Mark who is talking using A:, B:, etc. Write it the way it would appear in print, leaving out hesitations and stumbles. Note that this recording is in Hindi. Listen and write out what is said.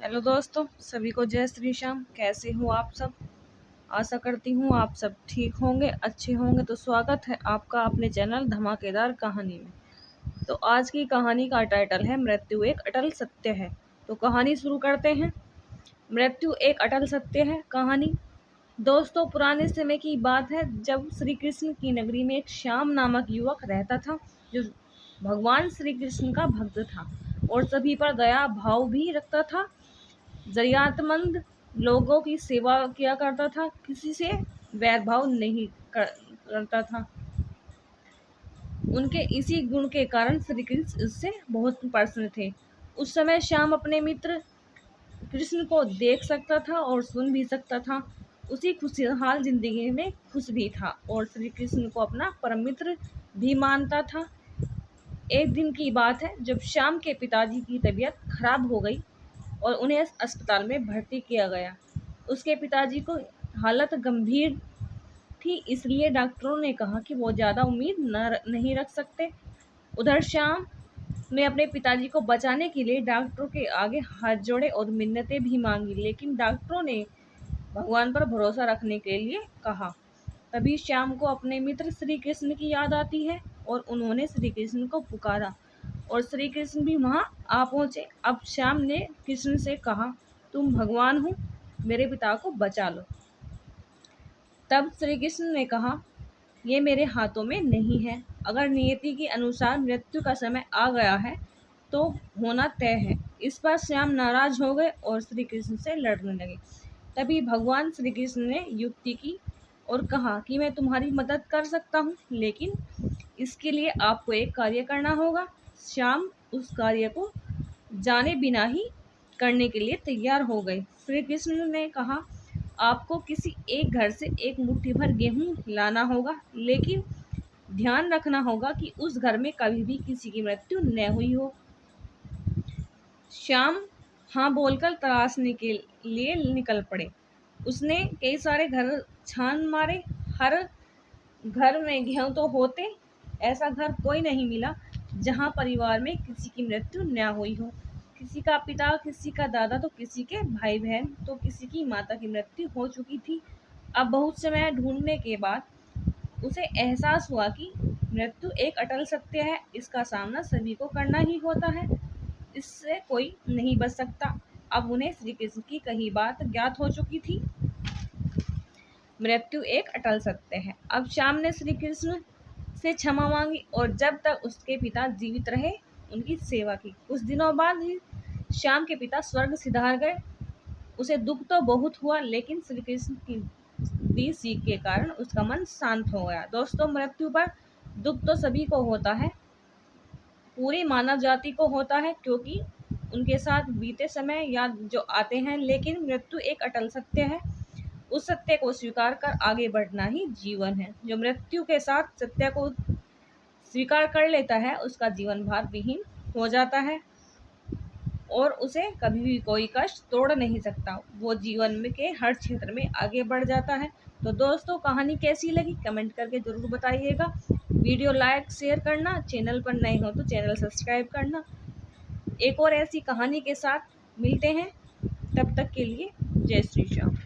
A: हेलो दोस्तों, सभी को जय श्री श्याम। कैसे हो आप सब? आशा करती हूँ आप सब ठीक होंगे, अच्छे होंगे। तो स्वागत है आपका अपने चैनल धमाकेदार कहानी में। तो आज की कहानी का टाइटल है मृत्यु एक अटल सत्य है। तो कहानी शुरू करते हैं। मृत्यु एक अटल सत्य है कहानी। दोस्तों, पुराने समय की बात है जब श्री कृष्ण की नगरी में एक श्याम नामक युवक रहता था, जो भगवान श्री कृष्ण का भक्त था और सभी पर दया भाव भी रखता था। जरूरतमंद लोगों की सेवा किया करता था, किसी से वैरभाव नहीं करता था। उनके इसी गुण के कारण श्री कृष्ण इससे बहुत प्रसन्न थे। उस समय श्याम अपने मित्र कृष्ण को देख सकता था और सुन भी सकता था। उसी खुशहाल जिंदगी में खुश भी था और श्री कृष्ण को अपना परम मित्र भी मानता था। एक दिन की बात है जब श्याम के पिताजी की तबीयत खराब हो गई और उन्हें अस्पताल में भर्ती किया गया। उसके पिताजी को हालत गंभीर थी, इसलिए डॉक्टरों ने कहा कि वो ज़्यादा उम्मीद नहीं रख सकते। उधर श्याम ने अपने पिताजी को बचाने के लिए डॉक्टरों के आगे हाथ जोड़े और मिन्नतें भी मांगी, लेकिन डॉक्टरों ने भगवान पर भरोसा रखने के लिए कहा। तभी श्याम को अपने मित्र श्री कृष्ण की याद आती है और उन्होंने श्री कृष्ण को पुकारा और श्री कृष्ण भी वहां आ पहुंचे। अब श्याम ने कृष्ण से कहा, तुम भगवान हो, मेरे पिता को बचा लो। तब श्री कृष्ण ने कहा, ये मेरे हाथों में नहीं है। अगर नियति के अनुसार मृत्यु का समय आ गया है तो होना तय है। इस पर श्याम नाराज हो गए और श्री कृष्ण से लड़ने लगे। तभी भगवान श्री कृष्ण ने युक्ति की और कहा कि मैं तुम्हारी मदद कर सकता हूँ, लेकिन इसके लिए आपको एक कार्य करना होगा। श्याम उस कार्य को जाने बिना ही करने के लिए तैयार हो गए। श्री कृष्ण ने कहा, आपको किसी एक घर से एक मुट्ठी भर गेहूं लाना होगा, लेकिन ध्यान रखना होगा कि उस घर में कभी भी किसी की मृत्यु न हुई हो। श्याम हाँ बोलकर तलाशने के लिए निकल पड़े। उसने कई सारे घर छान मारे, हर घर में गेहूं तो होते, ऐसा घर कोई नहीं मिला जहां परिवार में किसी की मृत्यु न हुई हो। किसी का पिता, किसी का दादा, तो किसी के भाई बहन, तो किसी की माता की मृत्यु हो चुकी थी। अब बहुत समय ढूंढने के बाद उसे एहसास हुआ कि मृत्यु एक अटल सत्य है। इसका सामना सभी को करना ही होता है, इससे कोई नहीं बच सकता। अब उन्हें श्री कृष्ण की कही बात ज्ञात हो चुकी थी। मृत्यु एक अटल सत्य है। अब श्याम ने श्री कृष्ण से क्षमा मांगी और जब तक उसके पिता जीवित रहे उनकी सेवा की। कुछ दिनों बाद ही श्याम के पिता स्वर्ग सिधार गए। उसे दुख तो बहुत हुआ, लेकिन श्री कृष्ण की दी सीख के कारण उसका मन शांत हो गया। दोस्तों, मृत्यु पर दुख तो सभी को होता है, पूरी मानव जाति को होता है, क्योंकि उनके साथ बीते समय याद जो आते हैं। लेकिन मृत्यु एक अटल सत्य है। उस सत्य को स्वीकार कर आगे बढ़ना ही जीवन है। जो मृत्यु के साथ सत्य को स्वीकार कर लेता है उसका जीवन भार विहीन हो जाता है और उसे कभी भी कोई कष्ट तोड़ नहीं सकता। वो जीवन में के हर क्षेत्र में आगे बढ़ जाता है। तो दोस्तों, कहानी कैसी लगी कमेंट करके जरूर बताइएगा। वीडियो लाइक शेयर करना, चैनल पर नए हो तो चैनल सब्सक्राइब करना। एक और ऐसी कहानी के साथ मिलते हैं, तब तक के लिए जय श्री श्याम।